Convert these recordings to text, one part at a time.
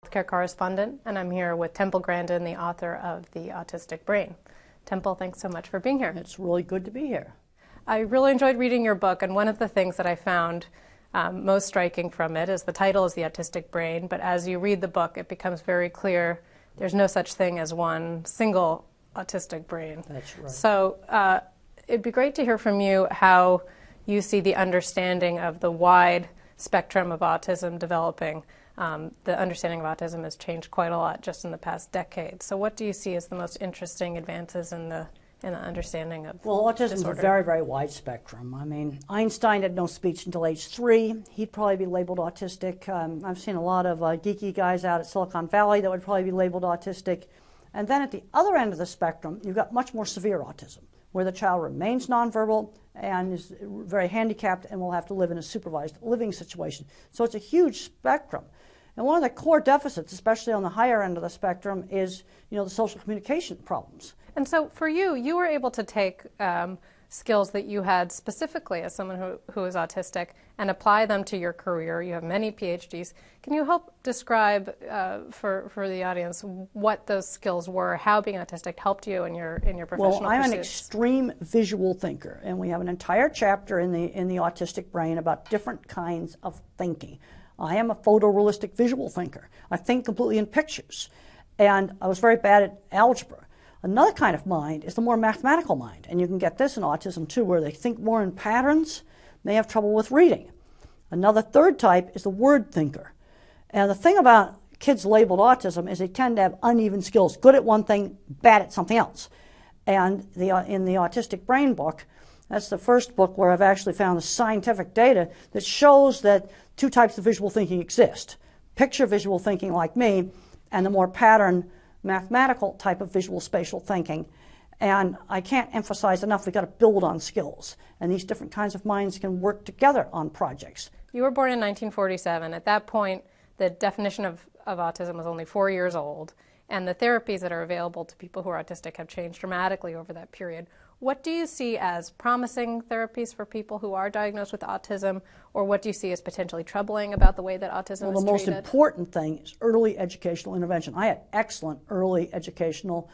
Healthcare correspondent, and I'm here with Temple Grandin, the author of The Autistic Brain. Temple, thanks so much for being here. It's really good to be here. I really enjoyed reading your book, and one of the things that I found most striking from it is the title is The Autistic Brain, but as you read the book, it becomes very clear there's no such thing as one single autistic brain. That's right. So it'd be great to hear from you how you see the understanding of the wide spectrum of autism developing. The understanding of autism has changed quite a lot just in the past decade. So what do you see as the most interesting advances in the understanding of autism disorder? is a very, very wide spectrum. I mean, Einstein had no speech until age 3. He'd probably be labeled autistic. I've seen a lot of geeky guys out at Silicon Valley that would probably be labeled autistic. And then at the other end of the spectrum, you've got much more severe autism, where the child remains nonverbal and is very handicapped and will have to live in a supervised living situation. So it's a huge spectrum. And one of the core deficits, especially on the higher end of the spectrum, is the social communication problems. And so for you, you were able to take skills that you had specifically as someone who is autistic and apply them to your career. You have many PhDs. Can you help describe for the audience what those skills were, how being autistic helped you in your professional pursuits? Well, I'm an extreme visual thinker, and we have an entire chapter in the autistic brain about different kinds of thinking. I am a photorealistic visual thinker. I think completely in pictures, and I was very bad at algebra. Another kind of mind is the more mathematical mind, and you can get this in autism too, where they think more in patterns. They have trouble with reading. Another third type is the word thinker. And the thing about kids labeled autism is they tend to have uneven skills, good at one thing, bad at something else. And in the Autistic Brain book, that's the first book where I've actually found the scientific data that shows that two types of visual thinking exist. Picture visual thinking like me, and the more pattern mathematical type of visual spatial thinking. And I can't emphasize enough, we've got to build on skills. And these different kinds of minds can work together on projects. You were born in 1947. At that point, the definition of autism was only 4 years old. And the therapies that are available to people who are autistic have changed dramatically over that period. What do you see as promising therapies for people who are diagnosed with autism, or what do you see as potentially troubling about the way that autism is treated? Well, the most important thing is early educational intervention. I had excellent early educational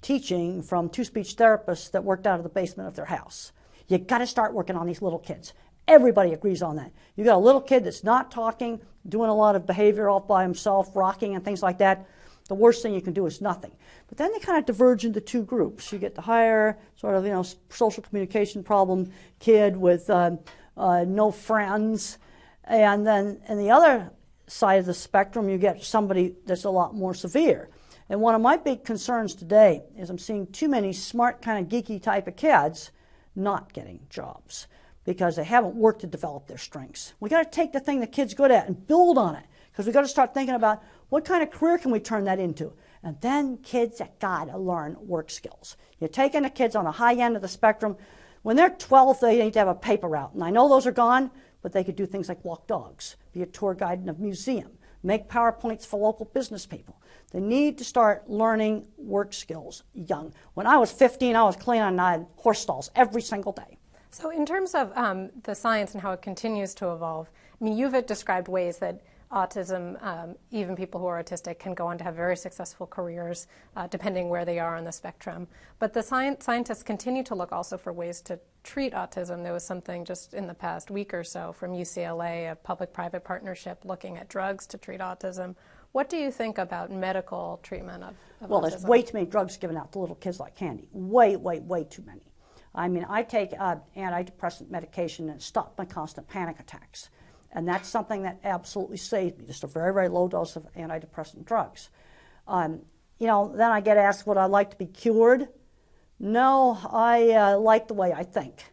teaching from 2 speech therapists that worked out of the basement of their house. You got to start working on these little kids. Everybody agrees on that. You got a little kid that's not talking, doing a lot of behavior all by himself, rocking and things like that. The worst thing you can do is nothing. But then they kind of diverge into 2 groups. You get the higher sort of social communication problem kid with no friends, and then on the other side of the spectrum you get somebody that's a lot more severe. And one of my big concerns today is I'm seeing too many smart kind of geeky type of kids not getting jobs because they haven't worked to develop their strengths. We got to take the thing the kid's good at and build on it, because we got to start thinking about what kind of career can we turn that into. And then kids have got to learn work skills. You're taking the kids on the high end of the spectrum. When they're 12, they need to have a paper route. And I know those are gone, but they could do things like walk dogs, be a tour guide in a museum, make PowerPoints for local business people. They need to start learning work skills young. When I was 15, I was cleaning horse stalls every single day. So in terms of the science and how it continues to evolve, I mean, you've described ways that autism, even people who are autistic, can go on to have very successful careers depending where they are on the spectrum. But the scientists continue to look also for ways to treat autism. There was something just in the past week or so from UCLA, a public-private partnership looking at drugs to treat autism. What do you think about medical treatment of Well, autism? there's way too many drugs given out to little kids like candy. Way, way, way too many. I mean, I take antidepressant medication and stop my constant panic attacks. And that's something that absolutely saved me, just a very, very low dose of antidepressant drugs. Then I get asked, would I like to be cured? No, I like the way I think.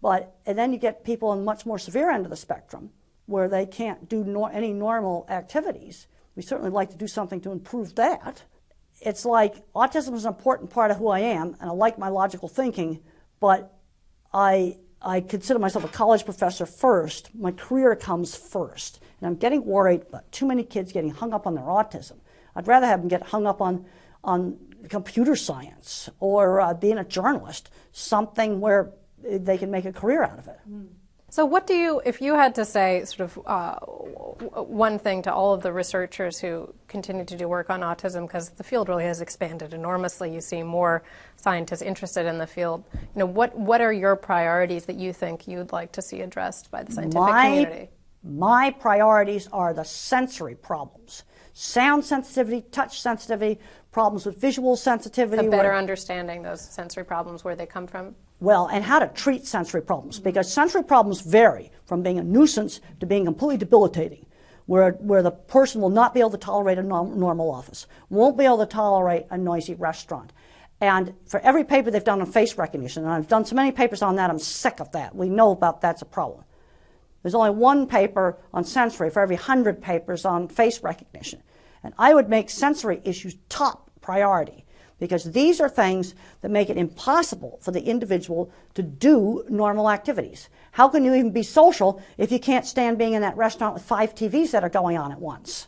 And then you get people on much more severe end of the spectrum where they can't do any normal activities. We certainly like to do something to improve that. It's like autism is an important part of who I am, and I like my logical thinking, but I consider myself a college professor first. My career comes first. And I'm getting worried about too many kids getting hung up on their autism. I'd rather have them get hung up on computer science or being a journalist, something where they can make a career out of it. So what do you, if you had to say sort of one thing to all of the researchers who continue to do work on autism, because the field really has expanded enormously, you see more scientists interested in the field, what are your priorities that you think you'd like to see addressed by the scientific community? My priorities are the sensory problems. Sound sensitivity, touch sensitivity, problems with visual sensitivity. So better understanding those sensory problems, where they come from? Well, and how to treat sensory problems, because sensory problems vary from being a nuisance to being completely debilitating, where the person will not be able to tolerate a normal office, won't be able to tolerate a noisy restaurant. And for every paper they've done on face recognition, and I've done so many papers on that, I'm sick of that. We know about that's a problem. There's only one paper on sensory for every 100 papers on face recognition. And I would make sensory issues top priority, because these are things that make it impossible for the individual to do normal activities. How can you even be social if you can't stand being in that restaurant with 5 TVs that are going on at once?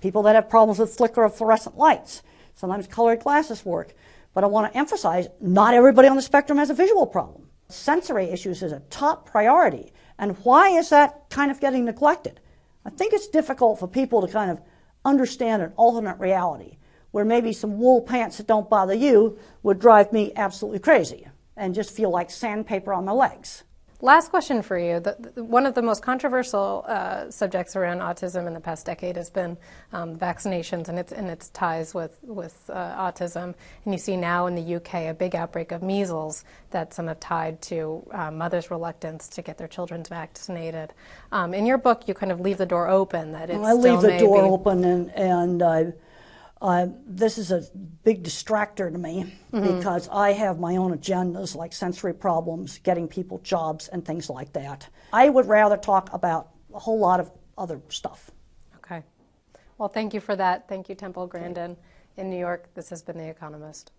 People that have problems with flicker of fluorescent lights, sometimes colored glasses work. But I want to emphasize, not everybody on the spectrum has a visual problem. Sensory issues is a top priority. And why is that kind of getting neglected? I think it's difficult for people to kind of understand an alternate reality, where maybe some wool pants that don't bother you would drive me absolutely crazy and just feel like sandpaper on my legs. Last question for you. One of the most controversial subjects around autism in the past decade has been vaccinations and its ties with autism. And you see now in the UK a big outbreak of measles that some have tied to mothers' reluctance to get their children vaccinated. In your book, you kind of leave the door open that it's I leave the door open, and this is a big distractor to me, because I have my own agendas, like sensory problems, getting people jobs, and things like that. I would rather talk about a whole lot of other stuff. Okay. Well, thank you for that. Thank you, Temple Grandin in New York. This has been The Economist.